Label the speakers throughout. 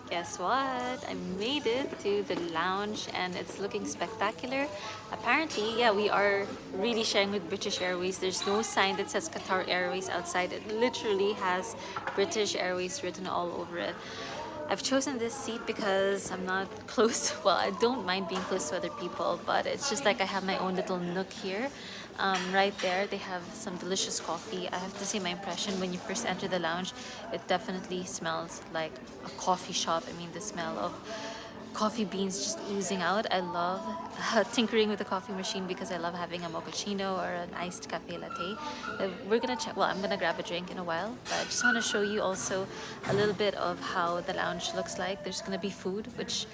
Speaker 1: Guess what? I made it to the lounge and it's looking spectacular. Apparently, yeah, we are really sharing with British Airways. There's no sign that says Qatar Airways outside. It literally has British Airways written all over it. I've chosen this seat because I'm not close. Well, I don't mind being close to other people, but it's just like I have my own little nook here. Right there, they have some delicious coffee. I have to say, my impression when you first enter the lounge, it definitely smells like a coffee shop. I mean, the smell of coffee beans just oozing out. I love tinkering with the coffee machine because I love having a mochaccino or an iced cafe latte. We're gonna check, well, I'm gonna grab a drink in a while, but I just want to show you also a little bit of how the lounge looks like. There's gonna be food, which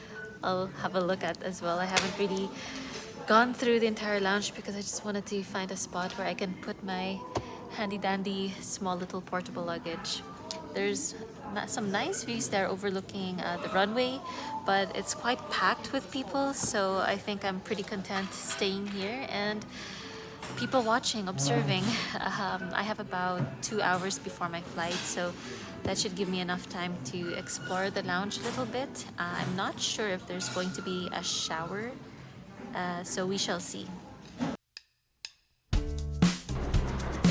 Speaker 1: I'll have a look at as well. I haven't really gone through the entire lounge because I just wanted to find a spot where I can put my handy dandy small little portable luggage. There's some nice views there overlooking the runway, but it's quite packed with people, so I think I'm pretty content staying here and people watching, observing. I have about 2 hours before my flight, so that should give me enough time to explore the lounge a little bit. I'm not sure if there's going to be a shower, so we shall see.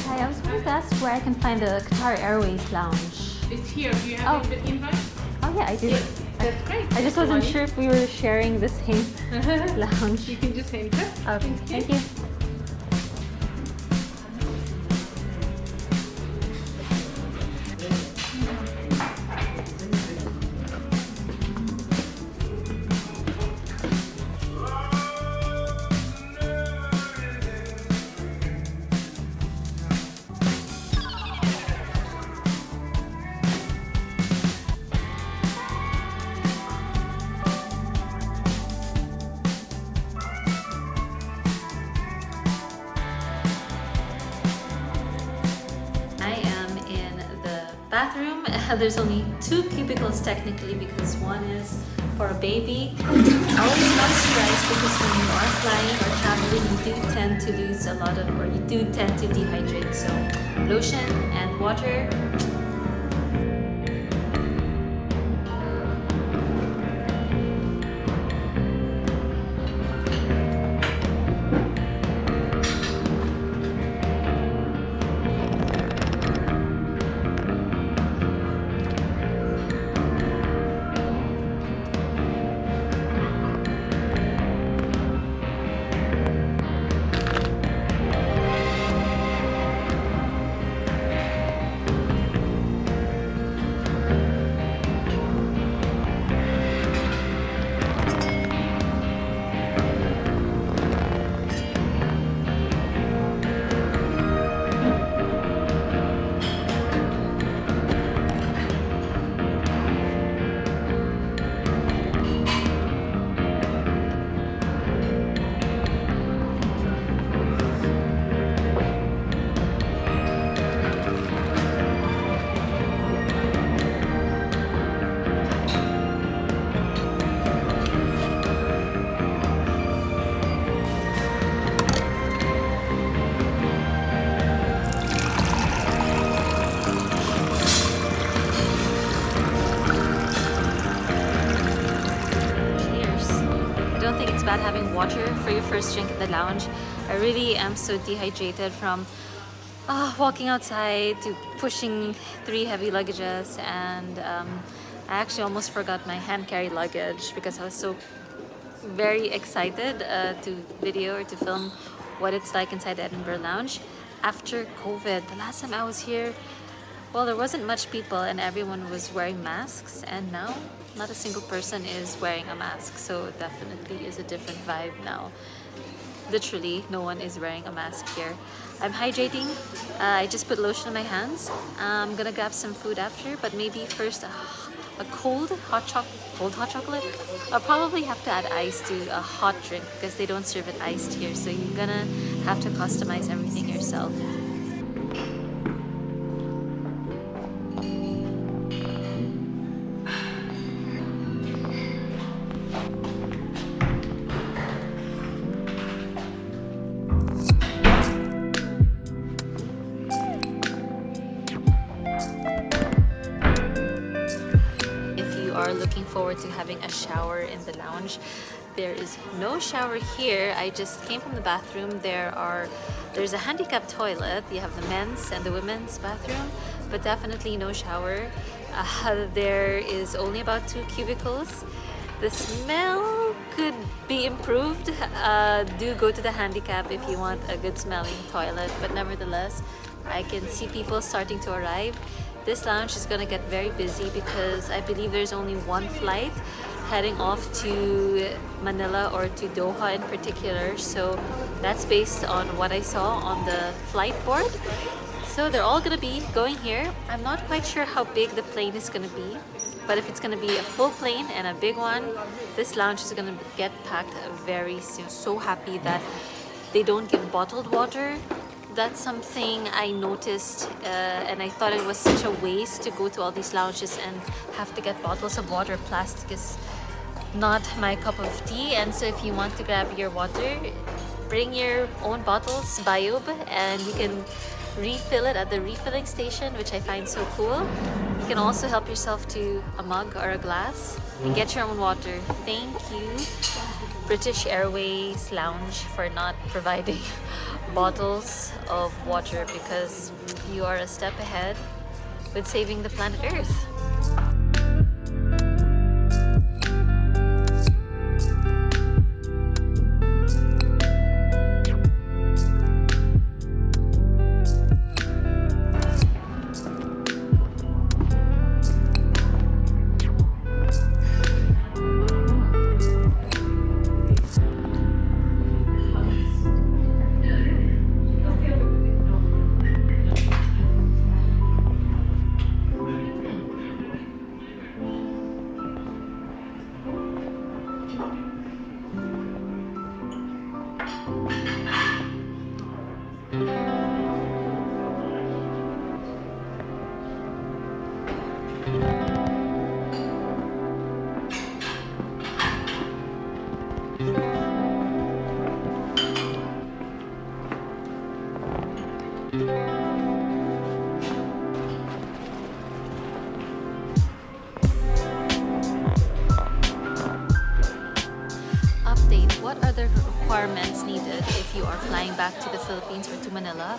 Speaker 1: Hi, I was going to ask where I can find the Qatar Airways lounge.
Speaker 2: It's here. Do you have the invite?
Speaker 1: Oh yeah, I do.
Speaker 2: Yes, that's great.
Speaker 1: I just wasn't sure if we were sharing the same lounge.
Speaker 2: You can just enter.
Speaker 1: Okay, thank you. Bathroom. There's only 2 cubicles technically because one is for a baby. Always moisturize because when you are flying or traveling, you do tend to lose a lot of, or you do tend to dehydrate. So lotion and water. Bad having water for your first drink in the lounge. I really am so dehydrated from walking outside to pushing 3 heavy luggages, and I actually almost forgot my hand carry luggage because I was so very excited to video or to film what it's like inside the Edinburgh lounge. After COVID, the last time I was here, well, there wasn't much people and everyone was wearing masks, and now not a single person is wearing a mask, so it definitely is a different vibe now. Literally, no one is wearing a mask here. I'm hydrating. I just put lotion on my hands. I'm gonna grab some food after, but maybe first a cold hot chocolate. I'll probably have to add ice to a hot drink because they don't serve it iced here, so you're gonna have to customize everything yourself. are looking forward to having a shower in the lounge. There is no shower here. I just came from the bathroom. There's a handicap toilet. You have the men's and the women's bathroom, but definitely no shower. There is only about 2 cubicles. The smell could be improved. Do go to the handicap if you want a good smelling toilet, but nevertheless, I can see people starting to arrive. This lounge is gonna get very busy because I believe there's only one flight heading off to Manila or to Doha in particular. So that's based on what I saw on the flight board. So they're all gonna be going here. I'm not quite sure how big the plane is gonna be, but if it's gonna be a full plane and a big one, this lounge is gonna get packed very soon. So happy that they don't give bottled water. That's something I noticed, and I thought it was such a waste to go to all these lounges and have to get bottles of water. Plastic is not my cup of tea, and so if you want to grab your water, bring your own bottles, bayub, and you can refill it at the refilling station, which I find so cool. You can also help yourself to a mug or a glass and get your own water. Thank you, British Airways Lounge, for not providing bottles of water, because you are a step ahead with saving the planet Earth. What are the requirements needed if you are flying back to the Philippines or to Manila?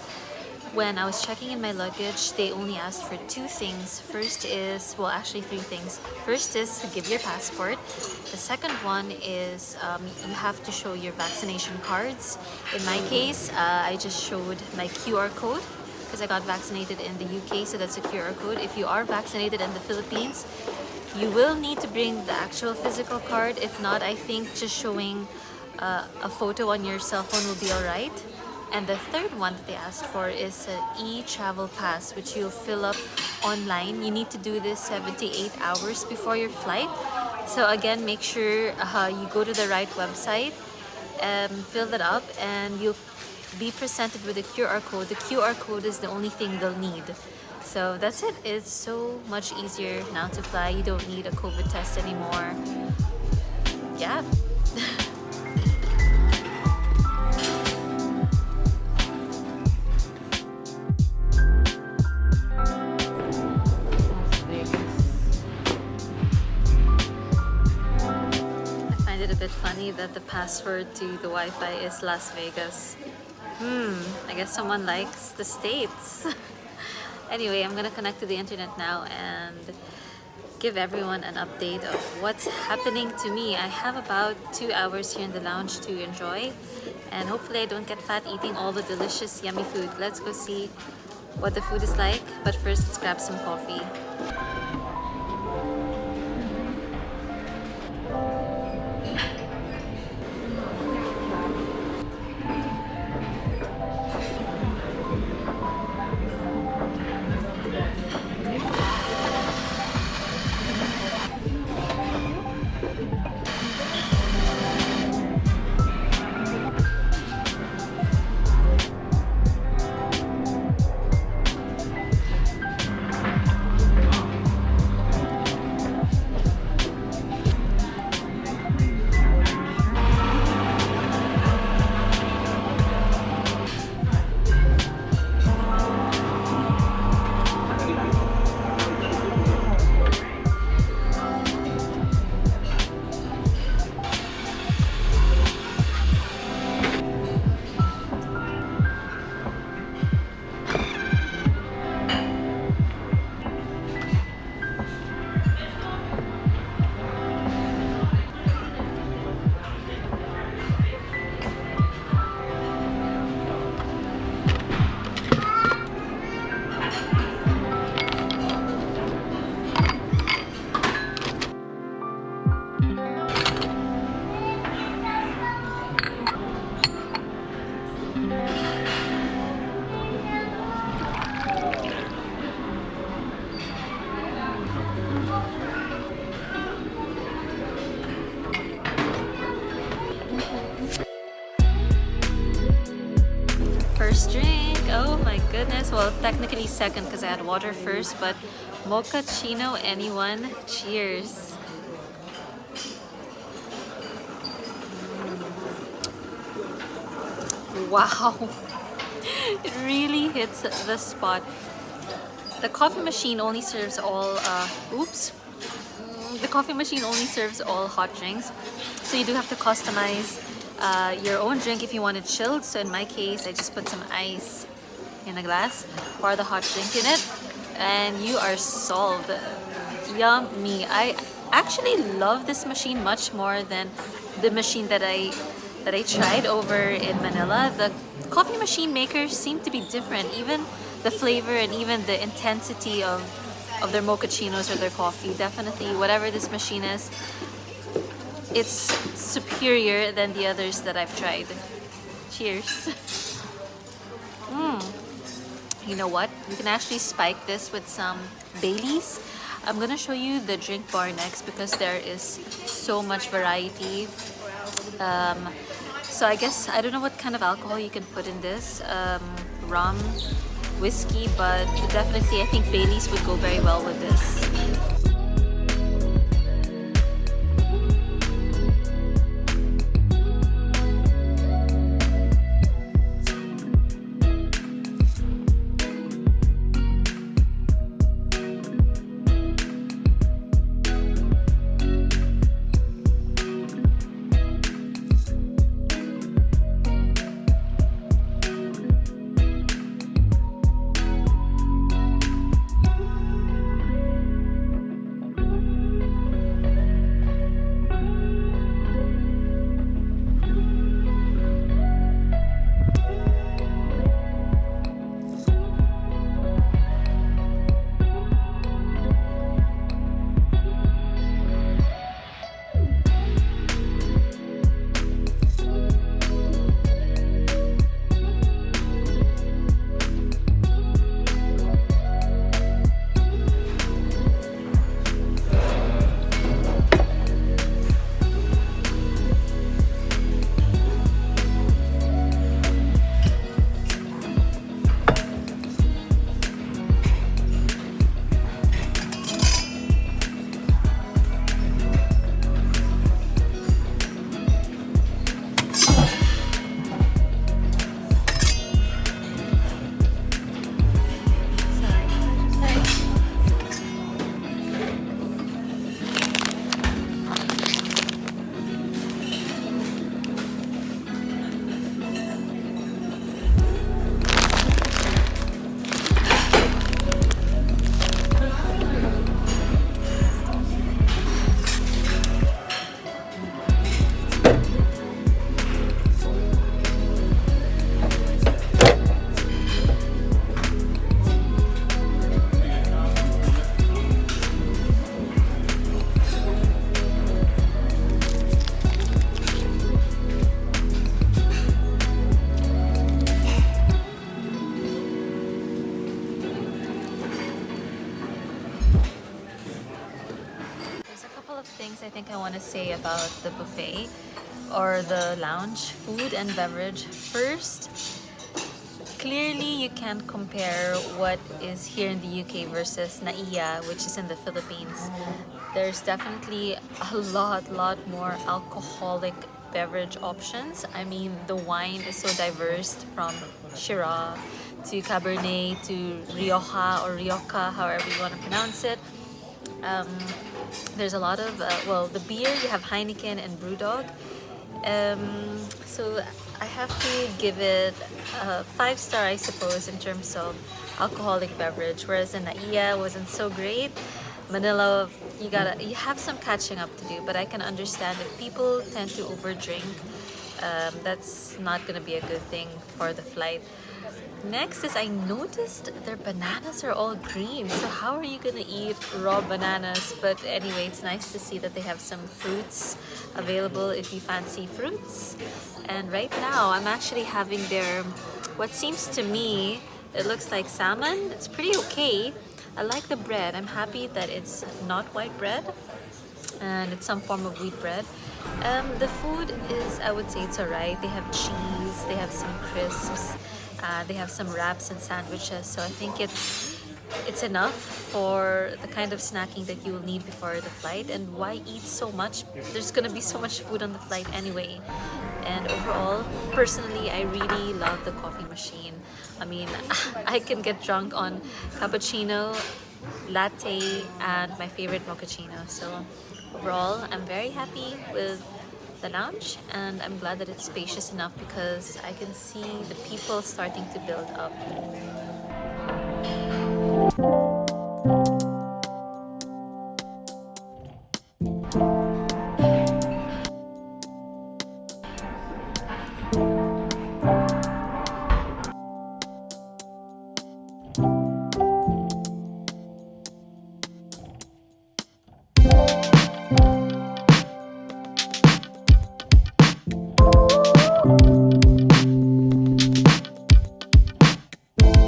Speaker 1: When I was checking in my luggage, they only asked for 2 things. First is, well, actually 3 things. First is to give your passport. The second one is you have to show your vaccination cards. In my case, I just showed my QR code because I got vaccinated in the UK, so that's a QR code. If you are vaccinated in the Philippines, you will need to bring the actual physical card. If not, I think just showing a photo on your cell phone will be alright. And the third one that they asked for is an e-travel pass, which you'll fill up online. You need to do this 78 hours before your flight. So again, make sure you go to the right website and fill that up, and you'll be presented with a QR code. The QR code is the only thing they'll need. So that's it. It's so much easier now to fly. You don't need a COVID test anymore. Yeah. Bit funny that the password to the Wi-Fi is Las Vegas. I guess someone likes the States. Anyway, I'm gonna connect to the internet now and give everyone an update of what's happening to me. I have about 2 hours here in the lounge to enjoy, and hopefully I don't get fat eating all the delicious, yummy food. Let's go see what the food is like, but first let's grab some coffee. goodness. Well, technically second because I had water first, but mochaccino, anyone? Cheers. Wow. It really hits the spot. The coffee machine only serves all, the coffee machine only serves all hot drinks. So you do have to customize your own drink if you want it chilled. So in my case, I just put some ice in a glass, pour the hot drink in it, and you are solved. Yummy. I actually love this machine much more than the machine that I tried over in Manila. The coffee machine makers seem to be different. Even the flavor and even the intensity of their mochachinos or their coffee. Definitely, whatever this machine is, it's superior than the others that I've tried. Cheers. You know what? You can actually spike this with some Baileys. I'm gonna show you the drink bar next because there is so much variety. So I guess, I don't know what kind of alcohol you can put in this. Rum, whiskey, but definitely I think Baileys would go very well with this. I think I want to say about the buffet or the lounge, food and beverage. First, clearly you can't compare what is here in the UK versus Naiya, which is in the Philippines. There's definitely a lot more alcoholic beverage options. I mean, the wine is so diverse, from Shiraz to Cabernet to Rioja or Rioja, however you want to pronounce it. There's a lot of, the beer, you have Heineken and Brewdog. So I have to give it a 5-star, I suppose, in terms of alcoholic beverage, whereas in Naiya wasn't so great. Manila, you have some catching up to do, but I can understand if people tend to overdrink, that's not gonna be a good thing for the flight. Next is, I noticed their bananas are all green, so how are you gonna eat raw bananas? But anyway, it's nice to see that they have some fruits available if you fancy fruits. And right now I'm actually having their, what seems to me, it looks like salmon. It's pretty okay. I like the bread. I'm happy that it's not white bread and it's some form of wheat bread. The food is, I would say it's alright. They have cheese, they have some crisps. They have some wraps and sandwiches, so I think it's enough for the kind of snacking that you will need before the flight. And why eat so much? There's gonna be so much food on the flight anyway. And overall, personally, I really love the coffee machine. I mean, I can get drunk on cappuccino, latte, and my favorite mochaccino. So overall, I'm very happy with the lounge, and I'm glad that it's spacious enough because I can see the people starting to build up.